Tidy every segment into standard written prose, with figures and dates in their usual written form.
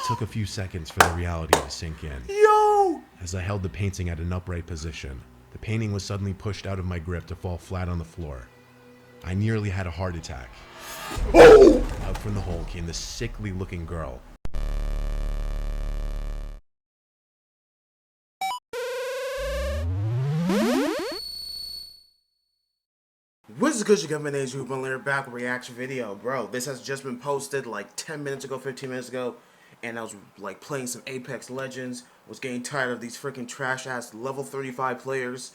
took a few seconds for the reality to sink in. Yo! As I held the painting at an upright position, the painting was suddenly pushed out of my grip to fall flat on the floor. I nearly had a heart attack. Oh! Out from the hole came this sickly-looking girl. What's good, you government age group? I'm back with a reaction video. Bro, this has just been posted like 10 minutes ago, 15 minutes ago. And I was like playing some Apex Legends. Was getting tired of these freaking trash-ass level 35 players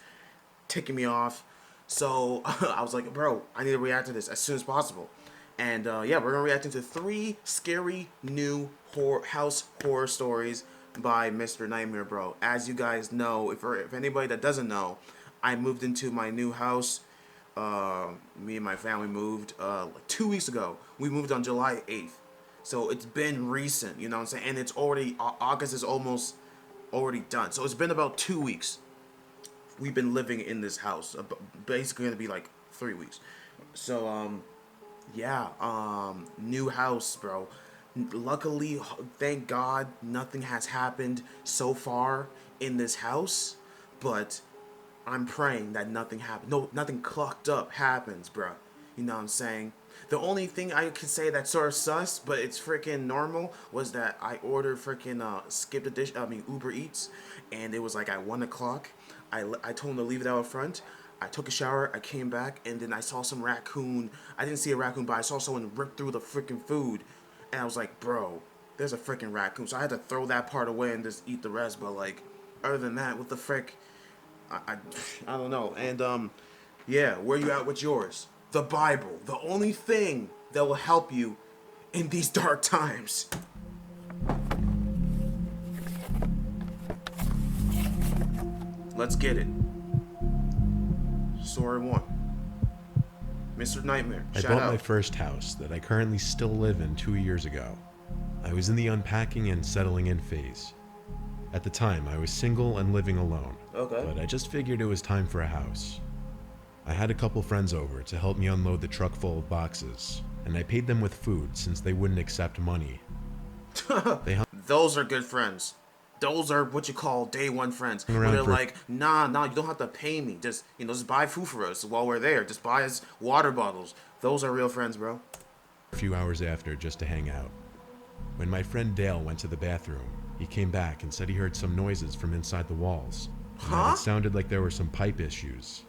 ticking me off. So I was like, bro, I need to react to this as soon as possible. And yeah, we're going to react into 3 scary new house horror stories by Mr. Nightmare, bro. As you guys know, if anybody that doesn't know, I moved into my new house. Me and my family moved like 2 weeks ago. We moved on July 8th. So it's been recent, you know what I'm saying? And it's already, August is almost already done. So it's been about 2 weeks. We've been living in this house. Basically going to be like 3 weeks. So, yeah, new house, bro. Luckily, thank God, nothing has happened so far in this house. But I'm praying that nothing happens. No, nothing clocked up happens, bro. You know what I'm saying? The only thing I could say that's sort of sus, but it's freaking normal, was that I ordered freaking Uber Eats, and it was like at 1 o'clock. I told him to leave it out front. I took a shower, I came back, and then I saw some raccoon. I didn't see a raccoon, but I saw someone rip through the freaking food, and I was like, bro, there's a freaking raccoon. So I had to throw that part away and just eat the rest. But like, other than that, what the frick? I don't know. And yeah, where you at with yours? The Bible, the only thing that will help you in these dark times. Let's get it. Story 1. Mr. Nightmare, I bought my first house that I currently still live in 2 years ago. I was in the unpacking and settling in phase. At the time, I was single and living alone. Okay. But I just figured it was time for a house. I had a couple friends over to help me unload the truck full of boxes, and I paid them with food since they wouldn't accept money. Those are good friends. Those are what you call day one friends. Where they're like, nah, you don't have to pay me. Just, just buy food for us while we're there. Just buy us water bottles. Those are real friends, bro. A few hours after, just to hang out. When my friend Dale went to the bathroom, he came back and said he heard some noises from inside the walls. It sounded like there were some pipe issues.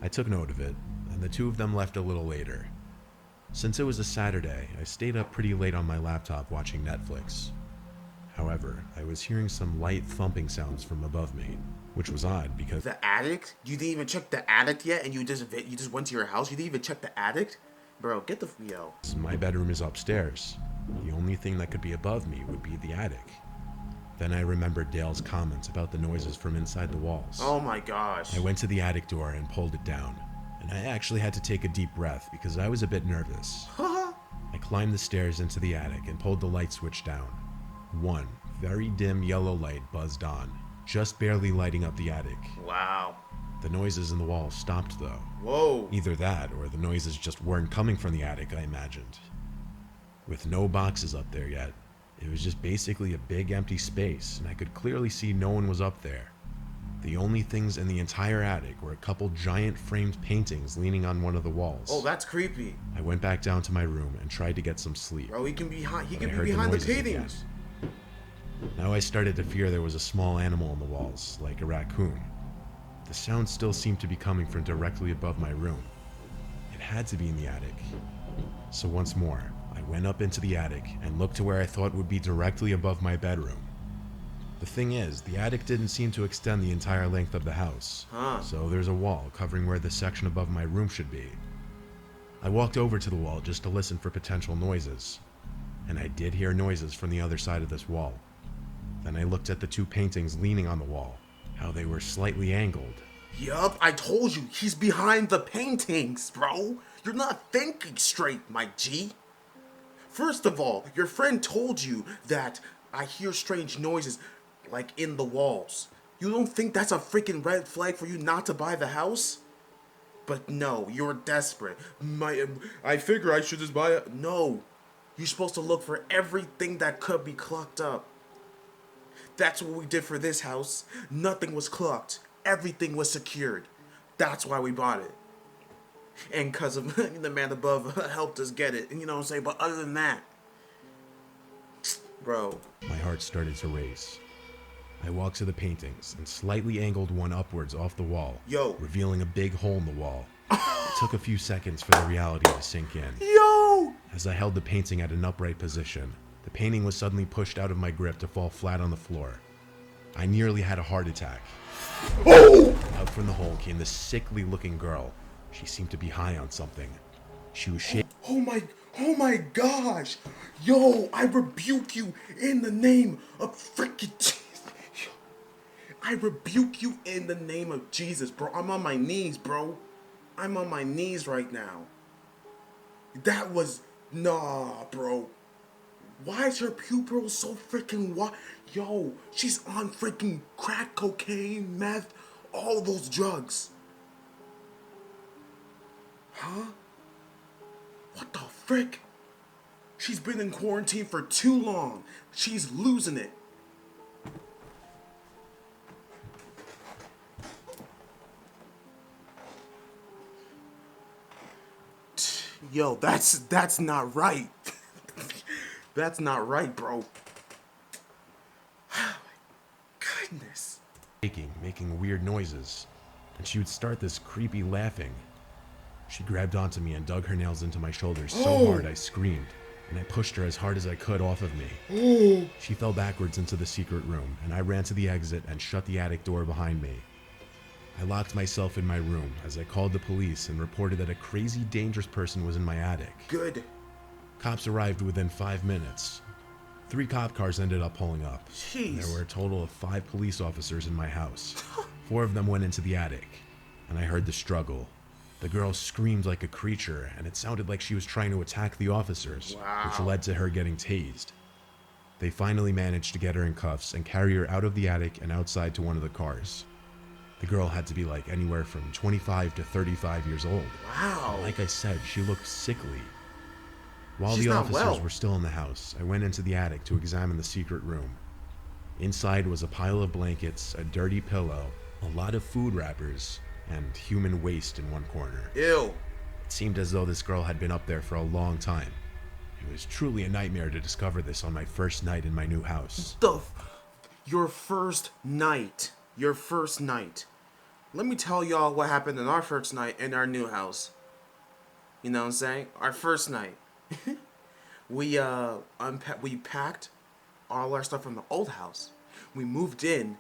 I took note of it, and the two of them left a little later. Since it was a Saturday, I stayed up pretty late on my laptop watching Netflix. However, I was hearing some light thumping sounds from above me, which was odd because... The attic? You didn't even check the attic yet, and you just went to your house? You didn't even check the attic? Bro, get the... Yo. My bedroom is upstairs. The only thing that could be above me would be the attic. Then I remembered Dale's comments about the noises from inside the walls. Oh my gosh. I went to the attic door and pulled it down, and I actually had to take a deep breath because I was a bit nervous. I climbed the stairs into the attic and pulled the light switch down. One very dim yellow light buzzed on, just barely lighting up the attic. Wow. The noises in the walls stopped though. Whoa. Either that or the noises just weren't coming from the attic, I imagined. With no boxes up there yet, it was just basically a big empty space, and I could clearly see no one was up there. The only things in the entire attic were a couple giant framed paintings leaning on one of the walls. Oh, that's creepy. I went back down to my room and tried to get some sleep. Bro, he can be behind the paintings. Now I started to fear there was a small animal on the walls, like a raccoon. The sound still seemed to be coming from directly above my room. It had to be in the attic. So once more, I went up into the attic and looked to where I thought would be directly above my bedroom. The thing is, the attic didn't seem to extend the entire length of the house, so there's a wall covering where the section above my room should be. I walked over to the wall just to listen for potential noises, and I did hear noises from the other side of this wall. Then I looked at the two paintings leaning on the wall, how they were slightly angled. Yup, I told you, he's behind the paintings, bro. You're not thinking straight, my G. First of all, your friend told you that I hear strange noises, like in the walls. You don't think that's a freaking red flag for you not to buy the house? But no, you're desperate. I figure I should just buy it. No. You're supposed to look for everything that could be clucked up. That's what we did for this house. Nothing was clucked. Everything was secured. That's why we bought it. And because of the man above helped us get it. And you know what I'm saying? But other than that, bro. My heart started to race. I walked to the paintings and slightly angled one upwards off the wall, Yo. revealing a big hole in the wall. It took a few seconds for the reality to sink in. Yo! As I held the painting at an upright position, the painting was suddenly pushed out of my grip to fall flat on the floor. I nearly had a heart attack. Oh! Out from the hole came this sickly-looking girl. She seemed to be high on something. She was shaking. Oh my gosh! Yo, I rebuke you in the name of freaking Jesus. I rebuke you in the name of Jesus, bro. I'm on my knees, bro. I'm on my knees right now. That was... Nah, bro. Why is her pupil so freaking wide? Yo, she's on freaking crack, cocaine, meth, all those drugs. Huh? What the frick? She's been in quarantine for too long. She's losing it. Yo, that's not right. That's not right, bro. Oh my goodness. Making weird noises, and she would start this creepy laughing. She grabbed onto me and dug her nails into my shoulders so hard I screamed, and I pushed her as hard as I could off of me. She fell backwards into the secret room, and I ran to the exit and shut the attic door behind me. I locked myself in my room as I called the police and reported that a crazy, dangerous person was in my attic. Good. Cops arrived within 5 minutes. 3 cop cars ended up pulling up. Jeez. There were a total of 5 police officers in my house. 4 of them went into the attic, and I heard the struggle. The girl screamed like a creature, and it sounded like she was trying to attack the officers, which led to her getting tased. They finally managed to get her in cuffs and carry her out of the attic and outside to one of the cars. The girl had to be like anywhere from 25 to 35 years old. Wow. And like I said, she looked sickly. While She's the not officers well. were still in the house, I went into the attic to examine the secret room. Inside was a pile of blankets, a dirty pillow, a lot of food wrappers, and human waste in one corner. Ew. It seemed as though this girl had been up there for a long time. It was truly a nightmare to discover this on my first night in my new house. Your first night. Your first night. Let me tell y'all what happened in our first night in our new house. You know what I'm saying? Our first night. We packed all our stuff from the old house. We moved in,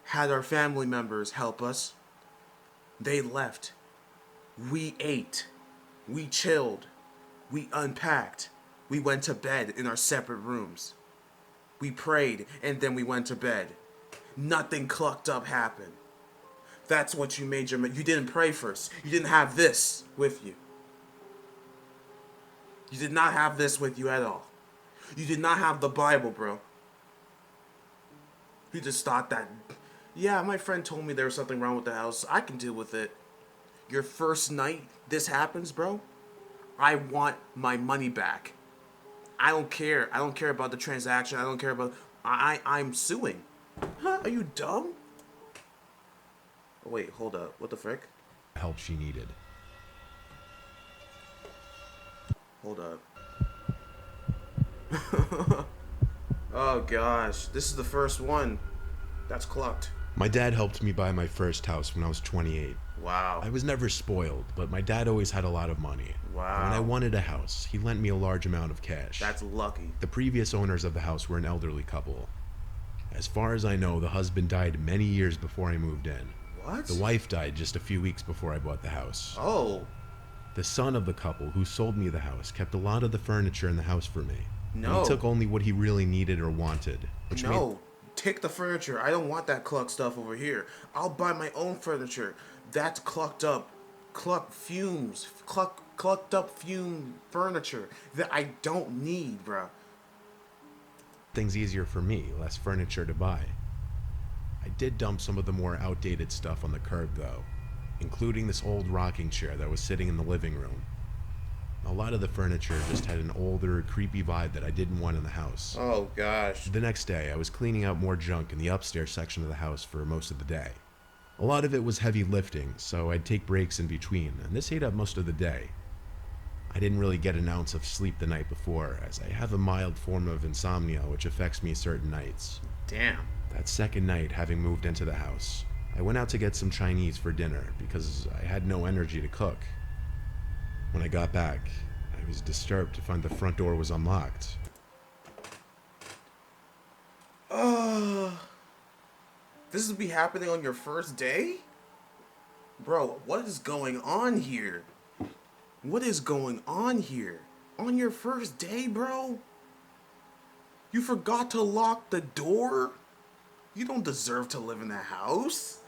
had our family members help us. They left. We ate. We chilled. We unpacked. We went to bed in our separate rooms. We prayed, and then we went to bed. Nothing clucked up happened. That's what you made you didn't pray first. You didn't have this with you. You did not have this with you at all. You did not have the Bible, bro. You just thought that, yeah, my friend told me there was something wrong with the house. I can deal with it. Your first night this happens, bro. I want my money back. I don't care. I don't care about the transaction. I don't care about... I'm suing. Huh? Are you dumb? Wait, hold up. What the frick? Help she needed. Hold up. Oh gosh, this is the first one that's clucked. My dad helped me buy my first house when I was 28. Wow. I was never spoiled, but my dad always had a lot of money. Wow. And when I wanted a house, he lent me a large amount of cash. That's lucky. The previous owners of the house were an elderly couple. As far as I know, the husband died many years before I moved in. What? The wife died just a few weeks before I bought the house. Oh. The son of the couple who sold me the house kept a lot of the furniture in the house for me. No. He took only what he really needed or wanted. Which No. Take the furniture. I don't want that cluck stuff over here. I'll buy my own furniture. That's clucked up. Clucked up fume furniture that I don't need, bro. things easier for me, less furniture to buy. I did dump some of the more outdated stuff on the curb though, including this old rocking chair that was sitting in the living room. A lot of the furniture just had an older, creepy vibe that I didn't want in the house. Oh gosh. The next day, I was cleaning out more junk in the upstairs section of the house for most of the day. A lot of it was heavy lifting, so I'd take breaks in between, and this ate up most of the day. I didn't really get an ounce of sleep the night before, as I have a mild form of insomnia which affects me certain nights. Damn. That second night, having moved into the house, I went out to get some Chinese for dinner because I had no energy to cook. When I got back, I was disturbed to find the front door was unlocked. This would be happening on your first day? Bro, what is going on here? What is going on here? On your first day, bro? You forgot to lock the door? You don't deserve to live in that house.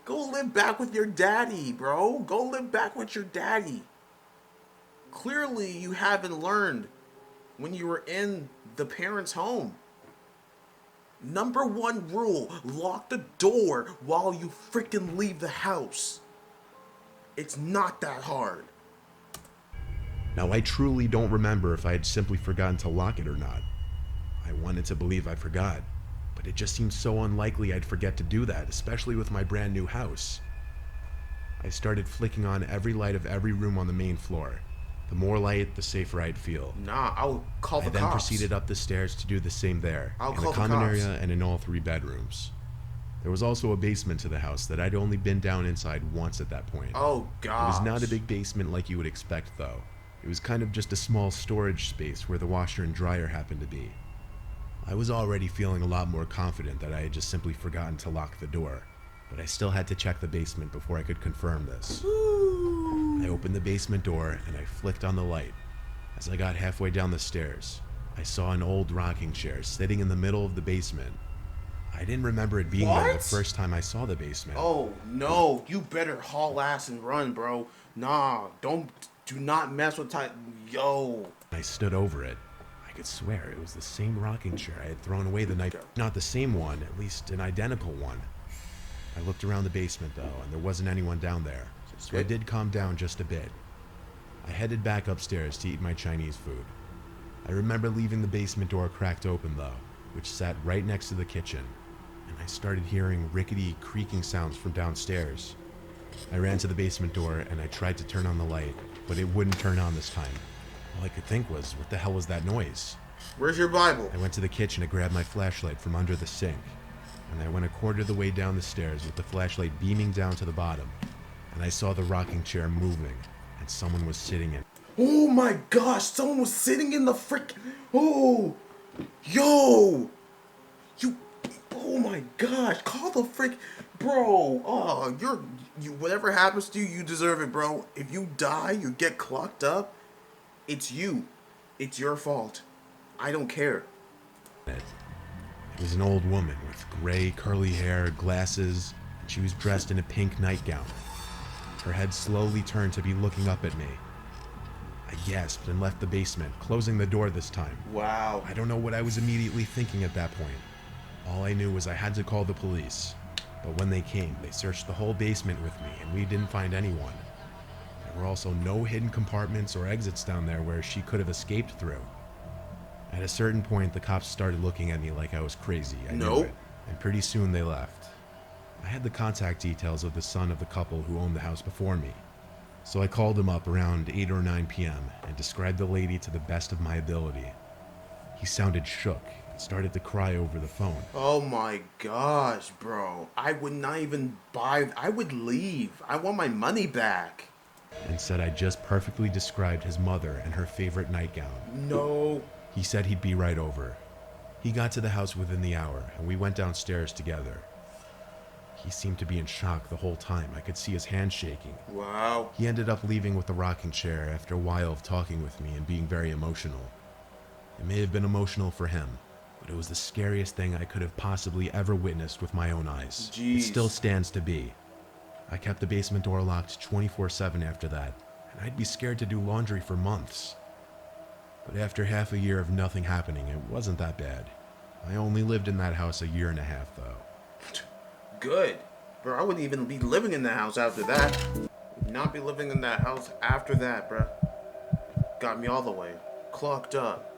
Go live back with your daddy, bro. Go live back with your daddy. Clearly, you haven't learned when you were in the parents' home. Number one rule, lock the door while you freaking leave the house. It's not that hard. Now, I truly don't remember if I had simply forgotten to lock it or not. I wanted to believe I forgot, but it just seemed so unlikely I'd forget to do that, especially with my brand new house. I started flicking on every light of every room on the main floor. The more light, the safer I'd feel. Nah, I'll call the I then cops. proceeded up the stairs to do the same there, I'll in call the the common cops. area and in all 3 bedrooms. There was also a basement to the house that I'd only been down inside once at that point. Oh, God. It was not a big basement like you would expect, though. It was kind of just a small storage space where the washer and dryer happened to be. I was already feeling a lot more confident that I had just simply forgotten to lock the door, but I still had to check the basement before I could confirm this. I opened the basement door and I flicked on the light. As I got halfway down the stairs, I saw an old rocking chair sitting in the middle of the basement. I didn't remember it being there the What? first time I saw the basement. Oh, no. You better haul ass and run, bro. Nah, do not mess with time. Yo. I stood over it. I could swear it was the same rocking chair I had thrown away the night. Not the same one, at least an identical one. I looked around the basement though, and there wasn't anyone down there. So I did calm down just a bit. I headed back upstairs to eat my Chinese food. I remember leaving the basement door cracked open though, which sat right next to the kitchen, and I started hearing rickety, creaking sounds from downstairs. I ran to the basement door and I tried to turn on the light, but it wouldn't turn on this time. All I could think was, what the hell was that noise? Where's your Bible? I went to the kitchen to grab my flashlight from under the sink, and I went a quarter of the way down the stairs with the flashlight beaming down to the bottom, and I saw the rocking chair moving, and someone was sitting in it. Oh my gosh, someone was sitting in the frick. Oh, yo, oh my gosh, call the frick, bro. Oh, you. Whatever happens to you, you deserve it, bro. If you die, you get clocked up. It's you. It's your fault. I don't care. It was an old woman with gray, curly hair, glasses, and she was dressed in a pink nightgown. Her head slowly turned to be looking up at me. I gasped and left the basement, closing the door this time. Wow. I don't know what I was immediately thinking at that point. All I knew was I had to call the police. But when they came, they searched the whole basement with me, and we didn't find anyone. There were also no hidden compartments or exits down there where she could have escaped through. At a certain point, the cops started looking at me like I was crazy. I knew Nope. it, and pretty soon they left. I had the contact details of the son of the couple who owned the house before me. So I called him up around 8 or 9 p.m. and described the lady to the best of my ability. He sounded shook and started to cry over the phone. Oh my gosh, bro. I would not even buy. I would leave. I want my money back. And said I just perfectly described his mother and her favorite nightgown. No. He said he'd be right over. He got to the house within the hour, and we went downstairs together. He seemed to be in shock the whole time. I could see his hands shaking. Wow. He ended up leaving with the rocking chair after a while of talking with me and being very emotional. It may have been emotional for him, but it was the scariest thing I could have possibly ever witnessed with my own eyes. Jeez. It still stands to be. I kept the basement door locked 24/7 after that, and I'd be scared to do laundry for months. But after half a year of nothing happening, it wasn't that bad. I only lived in that house a year and a half, though. Good. Bro, I wouldn't even be living in that house after that. Would not be living in that house after that, bro. Got me all the way. Clocked up.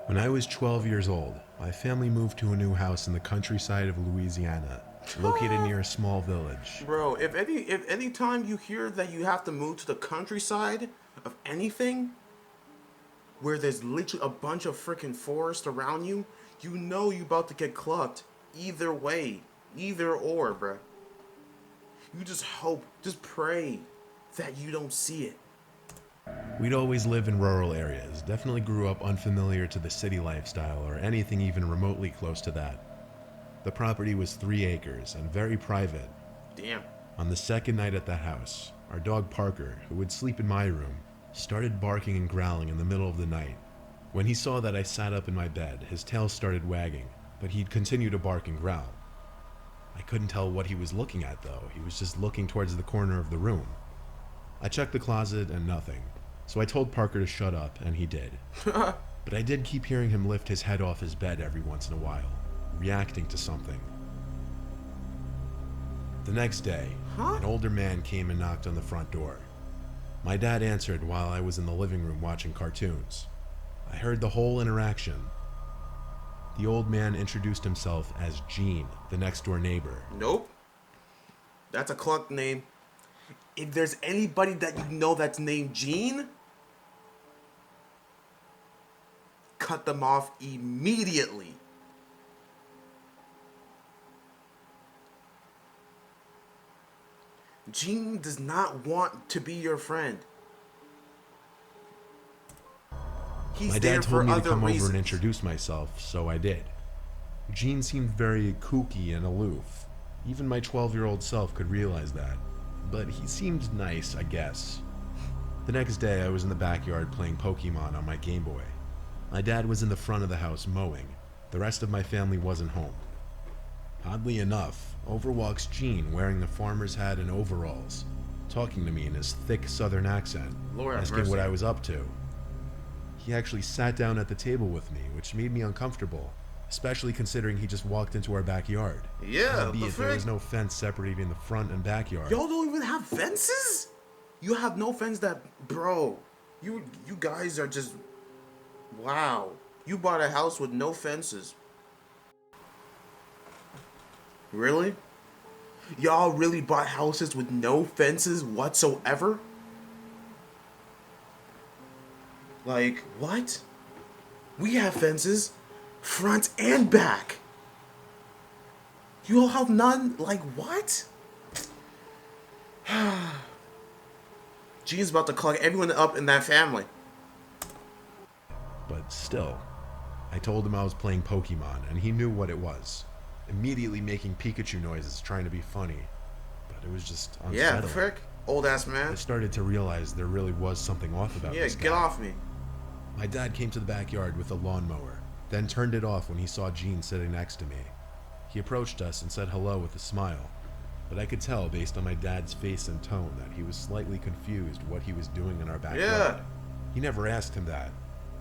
When I was 12 years old, my family moved to a new house in the countryside of Louisiana, located near a small village. Bro, if any time you hear that you have to move to the countryside of anything, where there's literally a bunch of freaking forest around you, you know you about to get clucked. Either way. Either or, bruh. You just hope, just pray that you don't see it. We'd always lived in rural areas, definitely grew up unfamiliar to the city lifestyle or anything even remotely close to that. The property was 3 acres and very private. Damn. On the second night at the house, our dog Parker, who would sleep in my room, started barking and growling in the middle of the night. When he saw that I sat up in my bed, his tail started wagging, but he'd continue to bark and growl. I couldn't tell what he was looking at though, he was just looking towards the corner of the room. I checked the closet and nothing, so I told Parker to shut up, and he did. But I did keep hearing him lift his head off his bed every once in a while, reacting to something. The next day, an older man came and knocked on the front door. My dad answered while I was in the living room watching cartoons. I heard the whole interaction. The old man introduced himself as Gene, the next door neighbor. Nope. That's a cluck name. If there's anybody that you know that's named Gene, cut them off immediately. Gene does not want to be your friend. He's My there dad for told me to other come reasons. over and introduce myself, so I did. Gene seemed very kooky and aloof. Even my 12-year-old self could realize that. But he seemed nice, I guess. The next day, I was in the backyard playing Pokemon on my Game Boy. My dad was in the front of the house mowing. The rest of my family wasn't home. Oddly enough, over walks Gene wearing the farmer's hat and overalls, talking to me in his thick southern accent, Lord have asking what mercy. I was up to. He actually sat down at the table with me, which made me uncomfortable, especially considering he just walked into our backyard. Yeah, the Albeit there frick? was no fence separating the front and backyard. Y'all don't even have fences? You have no fence that, bro. You guys are just, wow. You bought a house with no fences. Really? Y'all really bought houses with no fences whatsoever? Like, what? We have fences, front and back. You all have none? Like, what? Gene's about to clog everyone up in that family. But still, I told him I was playing Pokemon, and he knew what it was. Immediately making Pikachu noises, trying to be funny. But it was just unsettling. Yeah, frick. Old ass I man. started to realize there really was something off about Yeah, this get guy. off me. My dad came to the backyard with a lawnmower, then turned it off when he saw Gene sitting next to me. He approached us and said hello with a smile, but I could tell based on my dad's face and tone that he was slightly confused what he was doing in our backyard. Yeah. He never asked him that,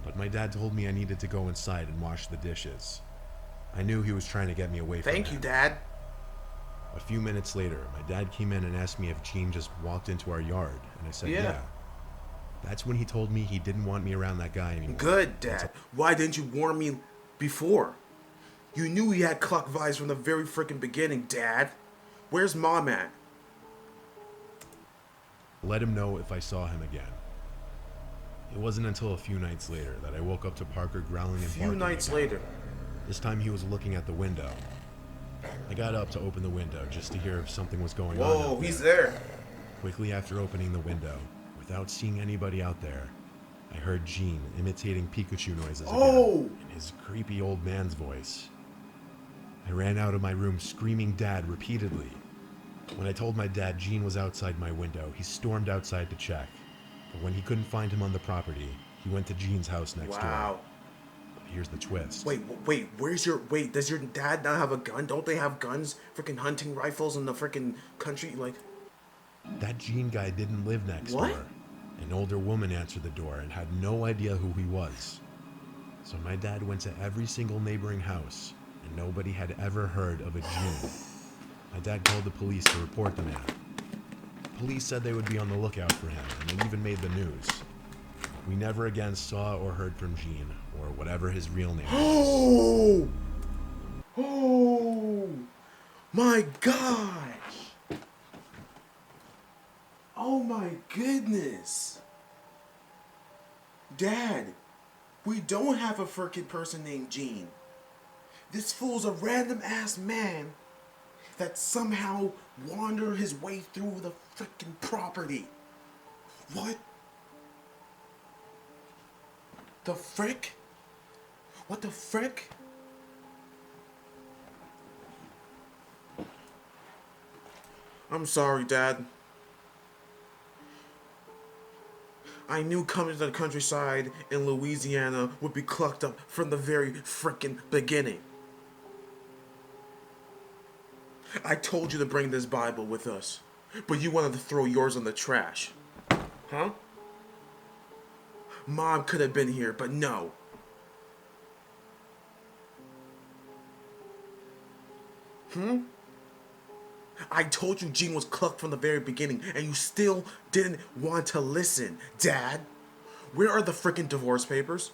but my dad told me I needed to go inside and wash the dishes. I knew he was trying to get me away from Thank him. you, Dad. A few minutes later, my dad came in and asked me if Gene just walked into our yard, and I said yeah. That's when he told me he didn't want me around that guy anymore. Good, Dad. Why didn't you warn me before? You knew he had clock vibes from the very freaking beginning, Dad. Where's Mom at? Let him know if I saw him again. It wasn't until a few nights later that I woke up to Parker growling and A few barking nights again. later. This time he was looking at the window. I got up to open the window just to hear if something was going on. Whoa, out he's there. there. Quickly after opening the window, without seeing anybody out there, I heard Gene imitating Pikachu noises Oh! again in his creepy old man's voice. I ran out of my room screaming Dad repeatedly. When I told my dad Gene was outside my window, he stormed outside to check. But when he couldn't find him on the property, he went to Gene's house next door. Wow. But here's the twist. Wait, does your dad not have a gun? Don't they have guns? Freaking hunting rifles in the freaking country? Like, That Gene guy didn't live next What? door. An older woman answered the door and had no idea who he was. So my dad went to every single neighboring house, and nobody had ever heard of a Gene. My dad called the police to report the man. Police said they would be on the lookout for him, and it even made the news. We never again saw or heard from Gene, or whatever his real name was. Oh! Oh! My gosh! Oh my goodness! Dad, we don't have a frickin' person named Gene. This fool's a random ass man that somehow wandered his way through the frickin' property. What? The frick? What the frick? I'm sorry, Dad. I knew coming to the countryside in Louisiana would be clucked up from the very frickin' beginning. I told you to bring this Bible with us, but you wanted to throw yours in the trash. Huh? Mom could have been here, but no. I told you Gene was clucked from the very beginning, and you still didn't want to listen. Dad, where are the frickin' divorce papers?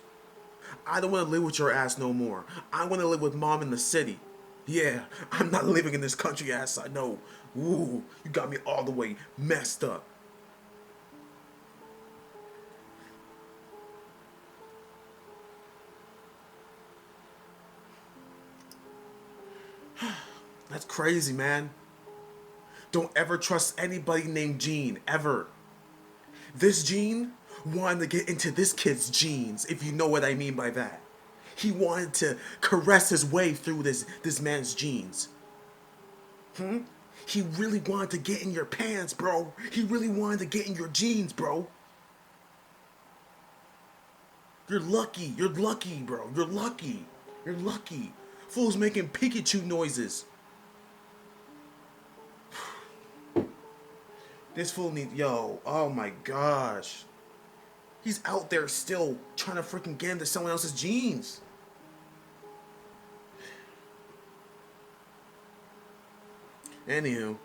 I don't want to live with your ass no more. I want to live with Mom in the city. Yeah, I'm not living in this country ass I know. Ooh, you got me all the way messed up. That's crazy, man. Don't ever trust anybody named Gene, ever. This Gene wanted to get into this kid's genes, if you know what I mean by that. He wanted to caress his way through this man's genes. He really wanted to get in your pants, bro. He really wanted to get in your jeans, bro. You're lucky. You're lucky, bro. You're lucky. You're lucky. Fool's making Pikachu noises. This fool needs... Yo, oh my gosh. He's out there still trying to freaking get into someone else's jeans. Anywho.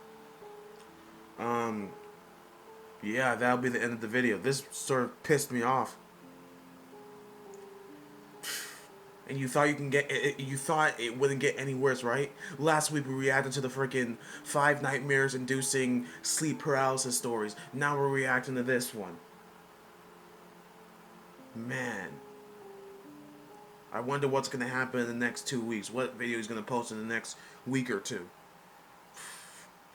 Yeah, that'll be the end of the video. This sort of pissed me off. And you thought you can get it, you thought it wouldn't get any worse, right? Last week we reacted to the freaking 5 nightmares inducing sleep paralysis stories. Now we're reacting to this one. Man. I wonder what's gonna happen in the next 2 weeks. What video he's gonna post in the next week or two.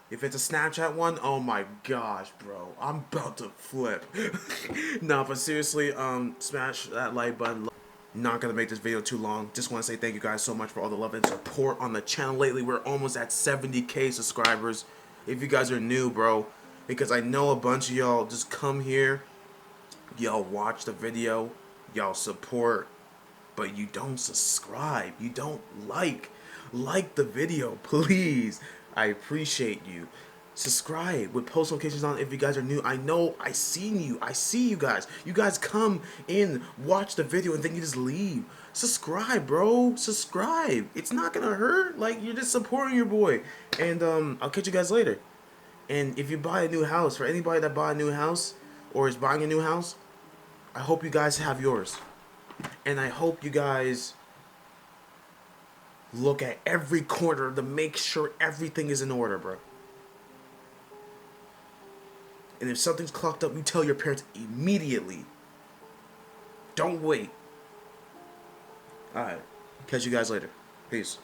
If it's a Snapchat one, oh my gosh, bro. I'm about to flip. No, but seriously, smash that like button. Not gonna make this video too long. Just want to say thank you guys so much for all the love and support on the channel lately. We're almost at 70K subscribers. If you guys are new, bro, because I know a bunch of y'all just come here, y'all watch the video, y'all support, but you don't subscribe. You don't like the video, please. I appreciate you. Subscribe with post notifications on if you guys are new. I know I seen you. I see you guys. You guys come in, watch the video, and then you just leave. Subscribe, bro. Subscribe. It's not gonna hurt. Like, you're just supporting your boy. And I'll catch you guys later. And if you buy a new house, for anybody that bought a new house or is buying a new house, I hope you guys have yours. And I hope you guys look at every corner to make sure everything is in order, bro. And if something's clocked up, you tell your parents immediately. Don't wait. Alright. Catch you guys later. Peace.